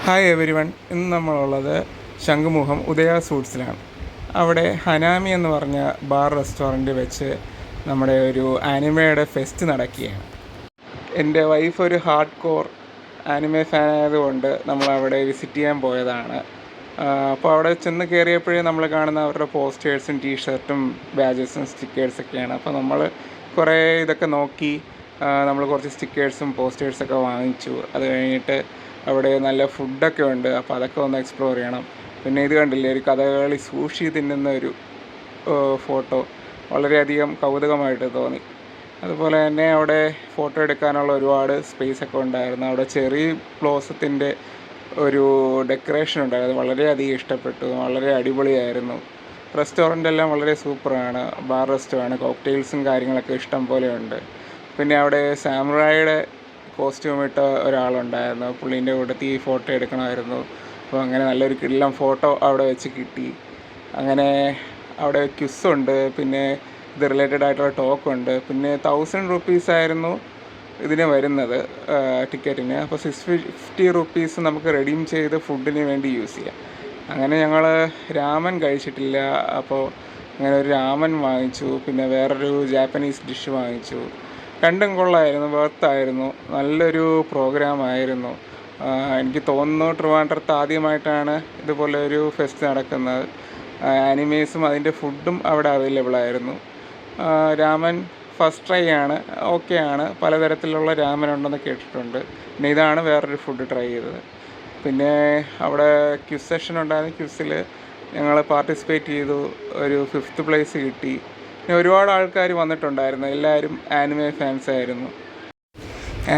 Hi every one. ഇന്ന് നമ്മളുള്ളത് ശംഖുമുഖം ഉദയ സൂട്ട്സിലാണ്. അവിടെ ഹനാമി എന്ന് പറഞ്ഞ ബാർ റെസ്റ്റോറൻറ്റ് വെച്ച് നമ്മുടെ ഒരു ആനിമയുടെ ഫെസ്റ്റ് നടക്കുകയാണ്. എൻ്റെ വൈഫ് ഒരു ഹാർഡ് കോർ ആനിമെ ഫാൻ ആയതുകൊണ്ട് നമ്മളവിടെ വിസിറ്റ് ചെയ്യാൻ പോയതാണ്. അപ്പോൾ അവിടെ ചെന്ന് കയറിയപ്പോഴേ നമ്മൾ കാണുന്ന അവരുടെ പോസ്റ്റേഴ്സും ടീഷർട്ടും ബാജസും സ്റ്റിക്കേഴ്സൊക്കെയാണ്. അപ്പോൾ നമ്മൾ കുറേ ഇതൊക്കെ നോക്കി നമ്മൾ കുറച്ച് സ്റ്റിക്കേഴ്സും പോസ്റ്റേഴ്സൊക്കെ വാങ്ങിച്ചു. അത് കഴിഞ്ഞിട്ട് അവിടെ നല്ല ഫുഡൊക്കെ ഉണ്ട്, അപ്പോൾ അതൊക്കെ ഒന്ന് എക്സ്പ്ലോർ ചെയ്യണം. പിന്നെ ഇത് കണ്ടില്ലേ, ഒരു കഥകളി സൂഷി തിന്നുന്ന ഒരു ഫോട്ടോ വളരെയധികം കൗതുകമായിട്ട് തോന്നി. അതുപോലെ തന്നെ അവിടെ ഫോട്ടോ എടുക്കാനുള്ള ഒരുപാട് സ്പേസൊക്കെ ഉണ്ടായിരുന്നു. അവിടെ ചെറി ബ്ലോസത്തിൻ്റെ ഒരു ഡെക്കറേഷൻ ഉണ്ടായിരുന്നു, വളരെയധികം ഇഷ്ടപ്പെട്ടു, വളരെ അടിപൊളിയായിരുന്നു. റെസ്റ്റോറൻ്റ് എല്ലാം വളരെ സൂപ്പറാണ്, ബാർ റെസ്റ്റോറാണ്, കോക്ടെയിൽസും കാര്യങ്ങളൊക്കെ ഇഷ്ടം പോലെ ഉണ്ട്. പിന്നെ അവിടെ സാമുറായിയുടെ കോസ്റ്റ്യൂം ഇട്ട ഒരാളുണ്ടായിരുന്നു, പുള്ളീൻ്റെ കൂട്ടത്തിൽ ഫോട്ടോ എടുക്കണമായിരുന്നു. അപ്പോൾ അങ്ങനെ നല്ലൊരു കിടിലം ഫോട്ടോ അവിടെ വെച്ച് കിട്ടി. അങ്ങനെ അവിടെ ക്വിസുണ്ട്, പിന്നെ ഇത് റിലേറ്റഡ് ആയിട്ടുള്ള ടോക്കുണ്ട്. പിന്നെ 1000 റുപ്പീസായിരുന്നു ഇതിന് വരുന്നത് ടിക്കറ്റിന്. അപ്പോൾ 650 റുപ്പീസ് നമുക്ക് റെഡീം ചെയ്ത് ഫുഡിന് വേണ്ടി യൂസ് ചെയ്യാം. അങ്ങനെ ഞങ്ങൾ രാമൻ കഴിച്ചിട്ടില്ല, അപ്പോൾ അങ്ങനെ ഒരു രാമൻ വാങ്ങിച്ചു. പിന്നെ വേറൊരു ജാപ്പനീസ് ഡിഷ് വാങ്ങിച്ചു. രണ്ടും കൊള്ളായിരുന്നു, വെർത്തായിരുന്നു, നല്ലൊരു പ്രോഗ്രാമായിരുന്നു. എനിക്ക് തോന്നുന്നു ട്രിവാൻഡ്രത്ത് ആദ്യമായിട്ടാണ് ഇതുപോലെ ഒരു ഫെസ്റ്റ് നടക്കുന്നത്. ആനിമേസും അതിൻ്റെ ഫുഡും അവിടെ അവൈലബിൾ ആയിരുന്നു. രാമൻ ഫസ്റ്റ് ട്രൈ ആണ്, ഓക്കെ ആണ്. പലതരത്തിലുള്ള രാമൻ ഉണ്ടെന്ന് കേട്ടിട്ടുണ്ട്. പിന്നെ ഇതാണ് വേറൊരു ഫുഡ് ട്രൈ ചെയ്തത്. പിന്നെ അവിടെ ക്വിസ് സെഷൻ ഉണ്ടായിരുന്നു. ക്വിസിൽ ഞങ്ങൾ പാർട്ടിസിപ്പേറ്റ് ചെയ്തു, ഒരു 5th പ്ലേസ് കിട്ടി. പിന്നെ ഒരുപാട് ആൾക്കാർ വന്നിട്ടുണ്ടായിരുന്നു, എല്ലാവരും ആനിമെ ഫാൻസ് ആയിരുന്നു.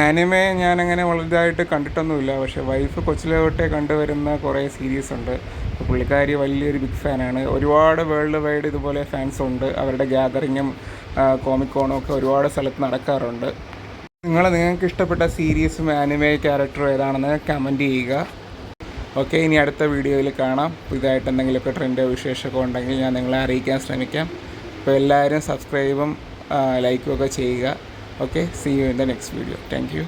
ആനിമെ ഞാനങ്ങനെ വലുതായിട്ട് കണ്ടിട്ടൊന്നുമില്ല, പക്ഷേ വൈഫ് കൊച്ചിലെ തൊട്ടേ കണ്ടുവരുന്ന കുറേ സീരീസ് ഉണ്ട്. പുള്ളിക്കാരി വലിയൊരു ബിഗ് ഫാനാണ്. ഒരുപാട് വേൾഡ് വൈഡ് ഇതുപോലെ ഫാൻസ് ഉണ്ട്. അവരുടെ ഗ്യാതറിങ്ങും കോമിക്കോണും ഒക്കെ ഒരുപാട് സ്ഥലത്ത് നടക്കാറുണ്ട്. നിങ്ങൾക്ക് ഇഷ്ടപ്പെട്ട സീരീസും ആനിമെ ക്യാരക്ടറും ഏതാണെന്ന് കമൻറ്റ് ചെയ്യുക. ഓക്കെ, ഇനി അടുത്ത വീഡിയോയിൽ കാണാം. പുതിയതായിട്ട് എന്തെങ്കിലുമൊക്കെ ട്രെൻഡോ വിശേഷമൊക്കെ ഉണ്ടെങ്കിൽ ഞാൻ നിങ്ങളെ അറിയിക്കാൻ ശ്രമിക്കാം. അപ്പോൾ എല്ലാവരും സബ്സ്ക്രൈബും ലൈക്കും ഒക്കെ ചെയ്യുക. Okay, see you in the next video. Thank U.